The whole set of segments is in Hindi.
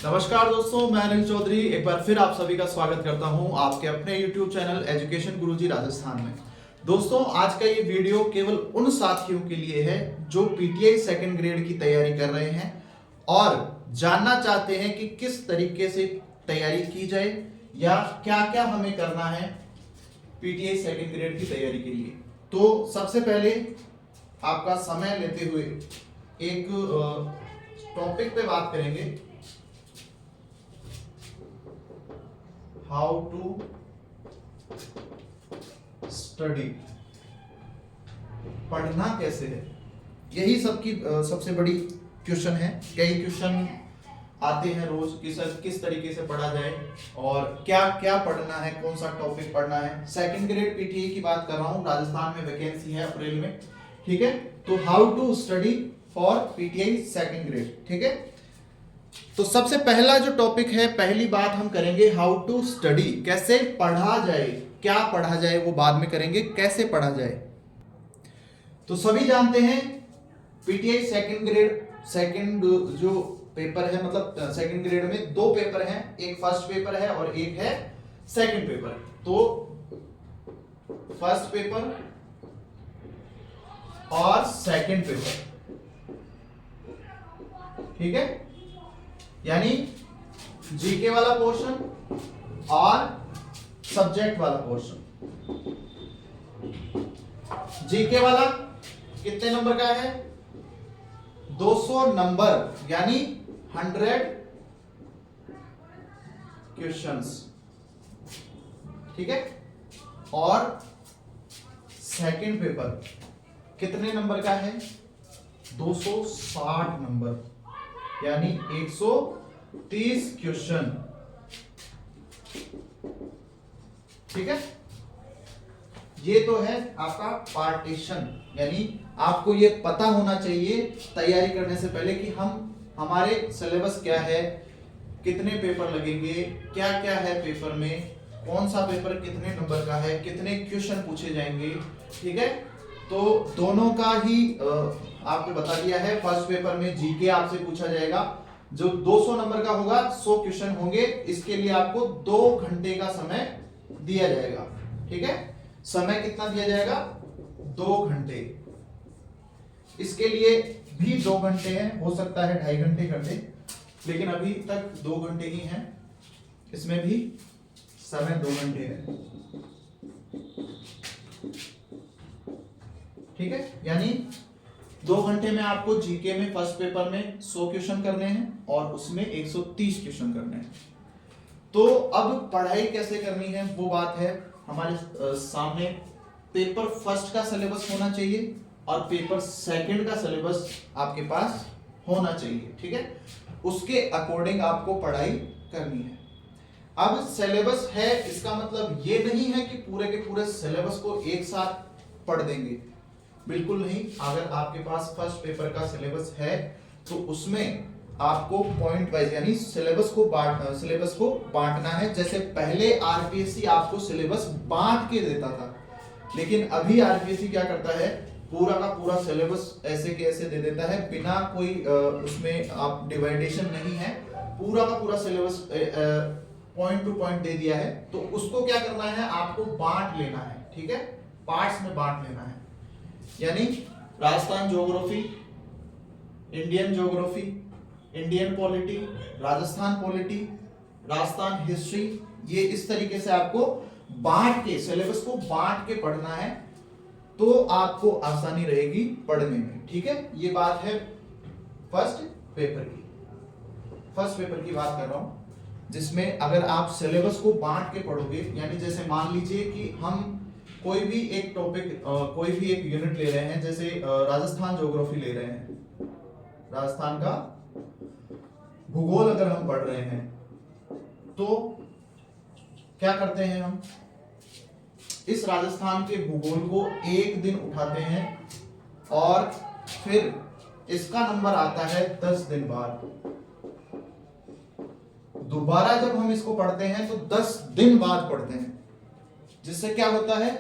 नमस्कार दोस्तों, मैं अनिल चौधरी एक बार फिर आप सभी का स्वागत करता हूं आपके अपने YouTube चैनल एजुकेशन गुरुजी राजस्थान में। दोस्तों, आज का ये वीडियो केवल उन साथियों के लिए है जो पीटीआई सेकंड ग्रेड की तैयारी कर रहे हैं और जानना चाहते हैं कि किस तरीके से तैयारी की जाए या क्या क्या हमें करना है पीटीआई सेकंड ग्रेड की तैयारी के लिए। तो सबसे पहले आपका समय लेते हुए एक टॉपिक पे बात करेंगे, हाउ टू स्टडी, पढ़ना कैसे है। यही सबकी सबसे बड़ी क्वेश्चन है। कई क्वेश्चन आते हैं रोज कि सर किस तरीके से पढ़ा जाए और क्या क्या पढ़ना है, कौन सा टॉपिक पढ़ना है। सेकंड ग्रेड पीटीआई की बात कर रहा हूं, राजस्थान में वैकेंसी है अप्रैल में, ठीक है। तो how to study for PTI second grade, ठीक है। तो सबसे पहला जो टॉपिक है, पहली बात हम करेंगे हाउ टू स्टडी, कैसे पढ़ा जाए। क्या पढ़ा जाए वो बाद में करेंगे, कैसे पढ़ा जाए। तो सभी जानते हैं पीटीआई सेकंड ग्रेड सेकंड जो पेपर है, मतलब सेकंड ग्रेड में दो पेपर हैं, एक फर्स्ट पेपर है और एक है सेकंड पेपर। तो फर्स्ट पेपर और सेकंड पेपर, ठीक है, यानी जीके वाला पोर्शन और सब्जेक्ट वाला पोर्शन। जीके वाला कितने नंबर का है? 200 नंबर, यानी 100 क्वेश्चंस, ठीक है। और सेकंड पेपर कितने नंबर का है? 260 नंबर, यानी 130 क्वेश्चन, ठीक है। ये तो है आपका पार्टीशन, यानी आपको ये पता होना चाहिए तैयारी करने से पहले कि हमारे सिलेबस क्या है, कितने पेपर लगेंगे, क्या क्या है पेपर में, कौन सा पेपर कितने नंबर का है, कितने क्वेश्चन पूछे जाएंगे, ठीक है। तो दोनों का ही आपको बता दिया है। फर्स्ट पेपर में जीके आपसे पूछा जाएगा, जो 200 नंबर का होगा, 100 क्वेश्चन होंगे। इसके लिए आपको 2 घंटे का समय दिया जाएगा, ठीक है। समय कितना दिया जाएगा? 2 घंटे। इसके लिए भी 2 घंटे हैं, हो सकता है 2.5 घंटे कर दे, लेकिन अभी तक 2 घंटे ही हैं। इसमें भी समय 2 घंटे है, ठीक है। यानी 2 घंटे में आपको जीके में फर्स्ट पेपर में 100 क्वेश्चन करने हैं और उसमें 130 क्वेश्चन करने हैं। तो अब पढ़ाई कैसे करनी है वो बात है हमारे सामने। पेपर फर्स्ट का सिलेबस होना चाहिए और पेपर सेकंड का सिलेबस आपके पास होना चाहिए, ठीक है। उसके अकॉर्डिंग आपको पढ़ाई करनी है। अब सिलेबस है, इसका मतलब ये नहीं है कि पूरे के पूरे सिलेबस को एक साथ पढ़ देंगे, बिल्कुल नहीं। अगर आपके पास फर्स्ट पेपर का सिलेबस है तो उसमें आपको पॉइंट वाइज, यानी सिलेबस को बांटना है। जैसे पहले आरपीएससी आपको सिलेबस बांट के देता था, लेकिन अभी आरपीएससी क्या करता है, पूरा का पूरा सिलेबस ऐसे के ऐसे दे देता है, बिना कोई उसमें आप डिवाइडेशन नहीं है, पूरा का पूरा सिलेबस पॉइंट टू पॉइंट दे दिया है। तो उसको क्या करना है, आपको बांट लेना है, ठीक है, पार्ट्स में बांट लेना है। यानी Rajasthan geography, Indian geography, Indian polity, Rajasthan polity, Rajasthan history, ये इस तरीके से आपको बांट के, सिलेबस को बांट के पढ़ना है, तो आपको आसानी रहेगी पढ़ने में, ठीक है। ये बात है फर्स्ट पेपर की। फर्स्ट पेपर की बात कर रहा हूं, जिसमें अगर आप सिलेबस को बांट के पढ़ोगे, यानी जैसे मान लीजिए कि हम कोई भी एक टॉपिक, कोई भी एक यूनिट ले रहे हैं, जैसे राजस्थान ज्योग्राफी ले रहे हैं, राजस्थान का भूगोल अगर हम पढ़ रहे हैं, तो क्या करते हैं, हम इस राजस्थान के भूगोल को एक दिन उठाते हैं और फिर इसका नंबर आता है 10 दिन बाद। दोबारा जब हम इसको पढ़ते हैं तो 10 दिन बाद पढ़ते हैं, जिससे क्या होता है,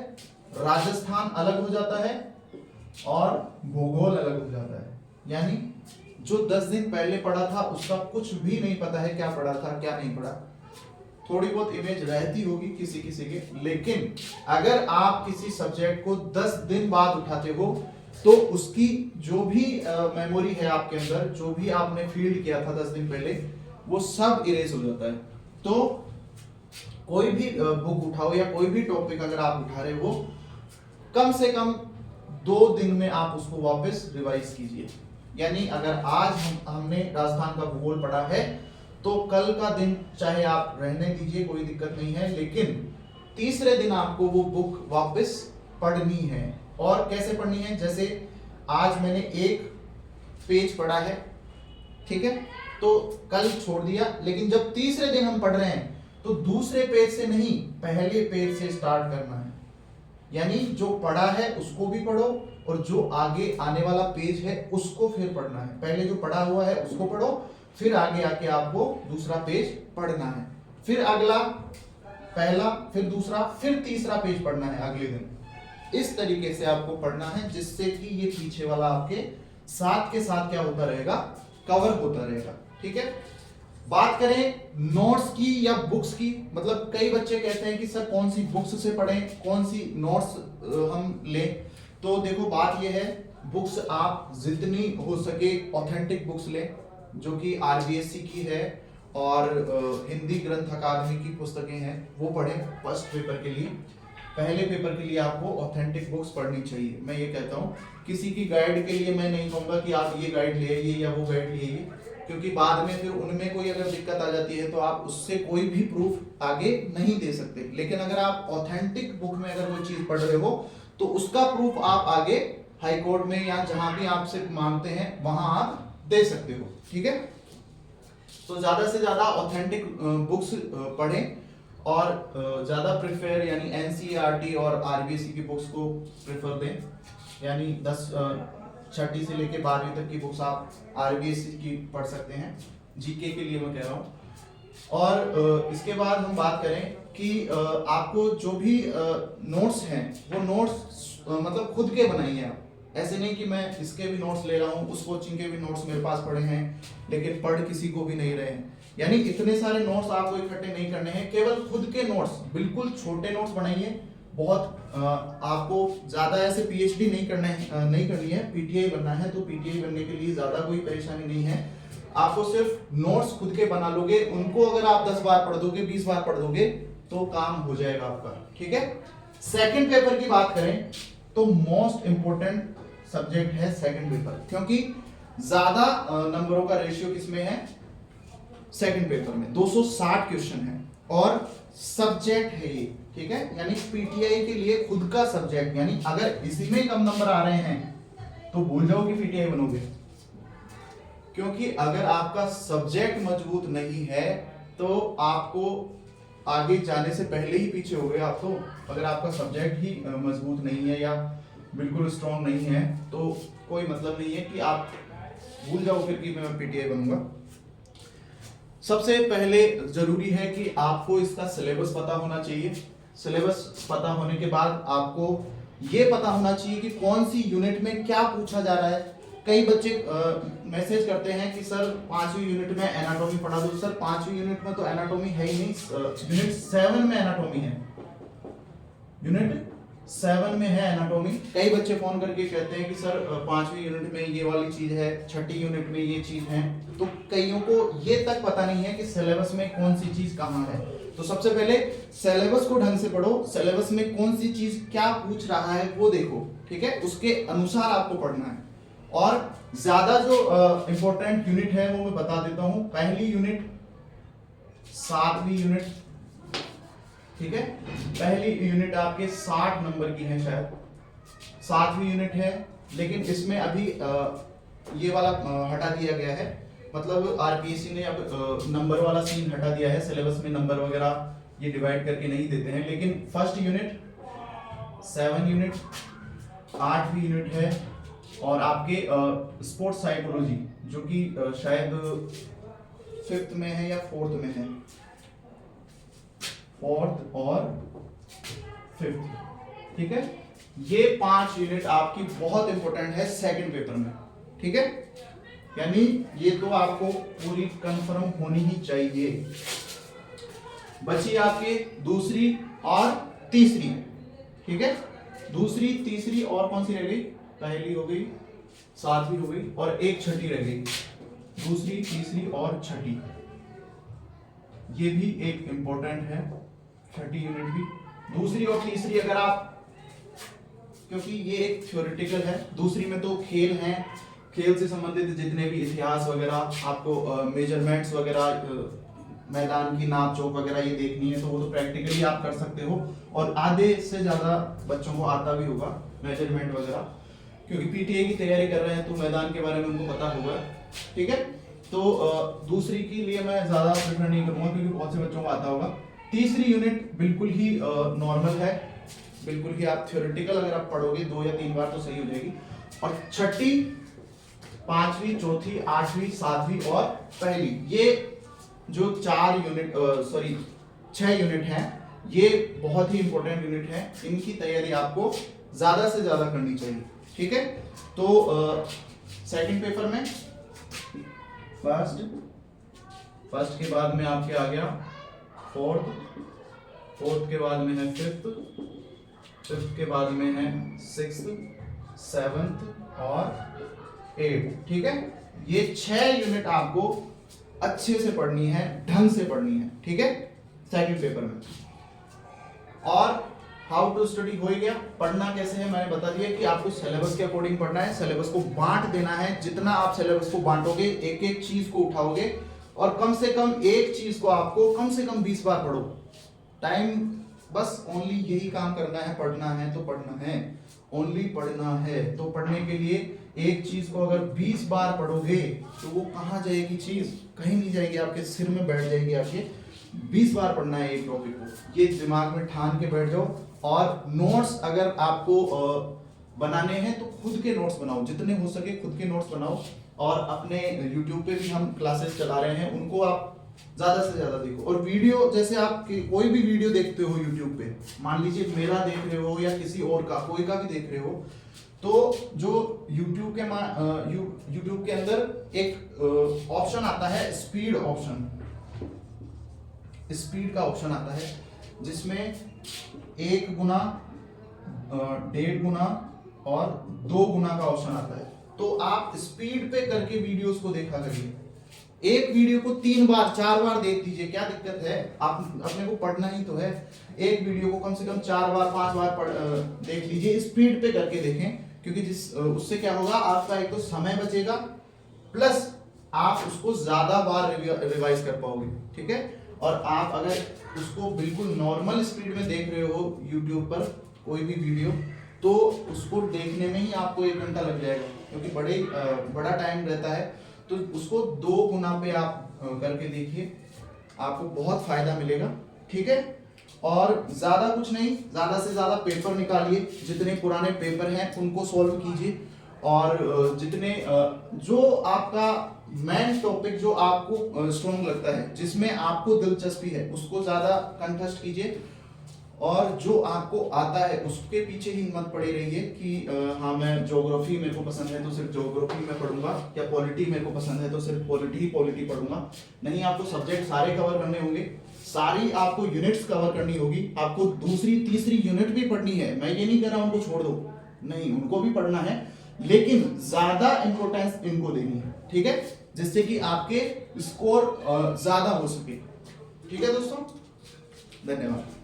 राजस्थान अलग हो जाता है और भूगोल अलग हो जाता है। यानी जो 10 दिन पहले पढ़ा था उसका कुछ भी नहीं पता है क्या पढ़ा था क्या नहीं पढ़ा। थोड़ी बहुत इमेज रहती होगी किसी किसी के, लेकिन अगर आप किसी सब्जेक्ट को 10 दिन बाद उठाते हो तो उसकी जो भी मेमोरी है आपके अंदर, जो भी आपने फील्ड किया था 10 दिन पहले, वो सब इरेज हो जाता है। तो कोई भी बुक उठाओ या कोई भी टॉपिक अगर आप उठा रहे हो, कम से कम 2 दिन में आप उसको वापस रिवाइज कीजिए। यानी अगर आज हमने राजस्थान का भूगोल पढ़ा है तो कल का दिन चाहे आप रहने दीजिए, कोई दिक्कत नहीं है, लेकिन तीसरे दिन आपको वो बुक वापस पढ़नी है। और कैसे पढ़नी है? जैसे आज मैंने एक पेज पढ़ा है, ठीक है, तो कल छोड़ दिया, लेकिन जब तीसरे दिन हम पढ़ रहे हैं तो दूसरे पेज से नहीं, पहले पेज से स्टार्ट करना है। यानी जो पढ़ा है उसको भी पढ़ो और जो आगे आने वाला पेज है उसको फिर पढ़ना है। पहले जो पढ़ा हुआ है उसको पढ़ो, फिर आगे आके आपको दूसरा पेज पढ़ना है, फिर अगला, पहला, फिर दूसरा, फिर तीसरा पेज पढ़ना है अगले दिन। इस तरीके से आपको पढ़ना है, जिससे कि ये पीछे वाला आपके साथ के साथ क्या होता रहेगा, कवर होता रहेगा। ठीक है, बात करें नोट्स की या बुक्स की, मतलब कई बच्चे कहते हैं कि सर कौन सी बुक्स से पढ़ें, कौन सी नोट्स हम लें। तो देखो बात ये है, बुक्स आप जितनी हो सके ऑथेंटिक बुक्स लें, जो कि आरबीएससी की है और हिंदी ग्रंथ अकादमी की पुस्तकें हैं, वो पढ़ें फर्स्ट पेपर के लिए। पहले पेपर के लिए आपको ऑथेंटिक बुक्स पढ़नी चाहिए। मैं ये कहता हूँ, किसी की गाइड के लिए मैं नहीं कहूँगा कि आप ये गाइड ले आइए या वो गाइड ले आइए, क्योंकि बाद में फिर उनमें कोई अगर दिक्कत आ जाती है तो आप उससे कोई भी प्रूफ आगे नहीं दे सकते। लेकिन अगर आप ऑथेंटिक बुक में अगर वो चीज पढ़ रहे हो तो उसका प्रूफ आप आगे हाई कोर्ट में या जहां भी आपसे मांगते हैं वहां आप दे सकते हो। ठीक है, तो ज्यादा से ज्यादा ऑथेंटिक बुक्स पढ़ें और ज्यादा प्रेफर यानी एनसीईआरटी और आरबीएससी की बुक्स को प्रेफर दें। यानी 6ठी से लेके 12वीं तक की बुक्स आप आरबीएससी की पढ़ सकते हैं, जीके के लिए मैं कह रहा हूँ। और इसके बाद हम बात करें कि आपको जो भी नोट्स हैं वो नोट्स मतलब खुद के बनाइए आप। ऐसे नहीं कि मैं इसके भी नोट्स ले रहा हूँ, उस कोचिंग के भी नोट्स मेरे पास पड़े हैं, लेकिन पढ़ किसी को भी नहीं रहे हैं। यानी इतने सारे नोट्स आपको इकट्ठे नहीं करने हैं, केवल खुद के नोट्स, बिल्कुल छोटे नोट्स बनाइए। बहुत आपको ज्यादा ऐसे पीएचडी नहीं करनी है, पीटीआई बनना है तो पीटीआई बनने के लिए ज्यादा कोई परेशानी नहीं है। आपको सिर्फ नोट्स खुद के बना लोगे, उनको अगर आप 10 बार पढ़ दोगे, 20 बार पढ़ दोगे तो काम हो जाएगा आपका। ठीक है, सेकंड पेपर की बात करें तो मोस्ट इंपोर्टेंट सब्जेक्ट है सेकंड पेपर, क्योंकि ज्यादा नंबरों का रेशियो किसमें है, सेकंड पेपर में 260 क्वेश्चन है और सब्जेक्ट है ये। ठीक है, यानी पीटीआई के लिए खुद का सब्जेक्ट, यानी अगर इसी में कम नंबर आ रहे हैं तो भूल जाओ कि पीटीआई बनोगे, क्योंकि अगर आपका सब्जेक्ट मजबूत नहीं है तो आपको आगे जाने से पहले ही पीछे हो गए आप। तो अगर आपका सब्जेक्ट ही मजबूत नहीं है या बिल्कुल स्ट्रॉन्ग नहीं है तो कोई मतलब नहीं है कि आप भूल जाओ फिर कि मैं पीटीआई बनूंगा। सबसे पहले जरूरी है कि आपको इसका सिलेबस पता होना चाहिए। सिलेबस पता होने के बाद आपको ये पता होना चाहिए कि कौन सी यूनिट में क्या पूछा जा रहा है। कई बच्चे मैसेज करते हैं कि सर 5वीं यूनिट में एनाटॉमी पढ़ा दो। सर 5वीं यूनिट में तो एनाटॉमी है ही नहीं, यूनिट 7 में एनाटॉमी है, यूनिट 7 में है एनाटॉमी। कई बच्चे फोन करके कहते हैं कि सर 5वीं यूनिट में ये वाली चीज है, 6ठी यूनिट में ये चीज है। तो कईयों को ये तक पता नहीं है कि सिलेबस में कौन सी चीज कहाँ है। तो सबसे पहले सिलेबस को ढंग से पढ़ो, सिलेबस में कौन सी चीज क्या पूछ रहा है वो देखो। ठीक है, उसके अनुसार आपको पढ़ना है। और ज्यादा जो इंपॉर्टेंट यूनिट है वो मैं बता देता हूं। पहली यूनिट 7वीं यूनिट, ठीक है, पहली यूनिट आपके 60 नंबर की है, शायद 7वीं यूनिट है, लेकिन इसमें अभी ये वाला हटा दिया गया है। मतलब आरपीएससी ने अब नंबर वाला सीन हटा दिया है, सिलेबस में नंबर वगैरह ये डिवाइड करके नहीं देते हैं। लेकिन फर्स्ट यूनिट 7 यूनिट 8वीं यूनिट है और आपके स्पोर्ट्स साइकोलॉजी जो कि शायद 5th में है या 4th में है, 4th और 5th। ठीक है, ये 5 यूनिट आपकी बहुत इंपॉर्टेंट है सेकंड पेपर में। ठीक है, यानी ये तो आपको पूरी कंफर्म होनी ही चाहिए। बची आपके दूसरी और तीसरी, ठीक है। दूसरी, तीसरी और कौन सी रह गई? पहली हो गई, सातवीं हो गई और एक छठी रह गई। दूसरी, तीसरी और छठी, ये भी एक इंपॉर्टेंट है, छठी यूनिट भी। दूसरी और तीसरी अगर आप, क्योंकि ये एक थ्योरेटिकल है, दूसरी में तो खेल हैं, खेल से संबंधित जितने भी इतिहास वगैरह आपको मेजरमेंट्स वगैरह, मैदान की नाप जोख वगैरह ये देखनी है, तो वो तो प्रैक्टिकली आप कर सकते हो। और आधे से ज्यादा बच्चों को आता भी होगा मेजरमेंट वगैरह, क्योंकि पीटीए की तैयारी कर रहे हैं तो मैदान के बारे में उनको पता होगा, ठीक है। तो दूसरी के लिए मैं ज्यादा प्रेफर नहीं करूंगा क्योंकि बहुत से बच्चों को आता होगा। तीसरी यूनिट बिल्कुल ही नॉर्मल है, बिल्कुल ही आप थ्योरेटिकल अगर आप पढ़ोगे 2 या 3 बार तो सही हो जाएगी। और छठी, पांचवी, चौथी, आठवीं, सातवीं और पहली, ये जो 6 यूनिट हैं, ये बहुत ही इंपॉर्टेंट यूनिट है। इनकी तैयारी आपको ज्यादा से ज्यादा करनी चाहिए, ठीक है। तो सेकंड पेपर में फर्स्ट के बाद में आपके आ गया फोर्थ के बाद में है फिफ्थ के बाद में है सिक्स्थ, सेवंथ और 8, ठीक है। ये 6 यूनिट आपको अच्छे से पढ़नी है, ढंग से पढ़नी है, ठीक है, सेकंड पेपर में। और हाउ टू स्टडी हो ही गया। पढ़ना कैसे है मैंने बता दिया कि आपको सिलेबस के अकॉर्डिंग पढ़ना है, सिलेबस को बांट देना है। जितना आप सिलेबस को बांटोगे, एक एक चीज को उठाओगे और कम से कम एक चीज को आपको कम से कम 20 बार पढ़ो। टाइम बस ओनली यही काम करना है, पढ़ना है तो पढ़ना है, ओनली पढ़ना है। तो पढ़ने के लिए एक चीज को अगर 20 बार पढ़ोगे तो वो कहाँ जाएगी चीज? कहीं नहीं जाएगी, आपके सिर में बैठ जाएगी। आपके 20 बार पढ़ना है एक टॉपिक को, ये दिमाग में ठान के बैठ जाओ। और नोट्स अगर आपको बनाने हैं तो खुद के नोट्स बनाओ, जितने हो सके खुद के नोट्स बनाओ। और अपने YouTube पे भी हम क्लासेस चला रहे हैं, उनको आप ज्यादा से ज्यादा देखो। और वीडियो, जैसे आप कोई भी वीडियो देखते हो YouTube पे, मान लीजिए मेरा देख रहे हो या किसी और का, कोई का भी देख रहे हो, तो जो YouTube के अंदर एक ऑप्शन आता है, स्पीड ऑप्शन, स्पीड का ऑप्शन आता है, जिसमें 1 गुना, 1.5 गुना और 2 गुना का ऑप्शन आता है। तो आप स्पीड पे करके वीडियोस को देखा करिए। एक वीडियो को 3 बार 4 बार देख लीजिए, क्या दिक्कत है? आप अपने को पढ़ना ही तो है। एक वीडियो को कम से कम 4 बार 5 बार देख लीजिए, स्पीड पे करके देखें, क्योंकि उससे क्या होगा, आपका एक तो समय बचेगा, प्लस आप उसको ज्यादा बार रिवाइज कर पाओगे, ठीक है। और आप अगर उसको बिल्कुल नॉर्मल स्पीड में देख रहे हो YouTube पर कोई भी वीडियो, तो उसको देखने में ही आपको 1 घंटा लग जाएगा, क्योंकि बड़ा टाइम रहता है। तो उसको 2 गुना पे आप करके देखिए, आपको बहुत फायदा मिलेगा, ठीक है। और ज्यादा कुछ नहीं, ज्यादा से ज्यादा पेपर निकालिए, जितने पुराने पेपर हैं उनको सॉल्व कीजिए। और जितने जो आपका मेन टॉपिक जो आपको स्ट्रॉन्ग लगता है, जिसमें आपको दिलचस्पी है, उसको ज्यादा कंठस्थ कीजिए। और जो आपको आता है उसके पीछे ही मत पड़े रहिए कि हाँ मैं ज्योग्राफी मेरे को पसंद है तो सिर्फ ज्योग्राफी में पढ़ूंगा, या पॉलिटी मेरे को पसंद है तो सिर्फ पॉलिटी पढ़ूंगा। नहीं, आपको सब्जेक्ट सारे कवर करने होंगे, सारी आपको यूनिट्स कवर करनी होगी। आपको दूसरी तीसरी यूनिट भी पढ़नी है, मैं ये नहीं कह रहा हूं उनको छोड़ दो, नहीं, उनको भी पढ़ना है, लेकिन ज्यादा इंपॉर्टेंस इनको देनी है, ठीक है, जिससे कि आपके स्कोर ज्यादा हो सके। ठीक है दोस्तों, धन्यवाद।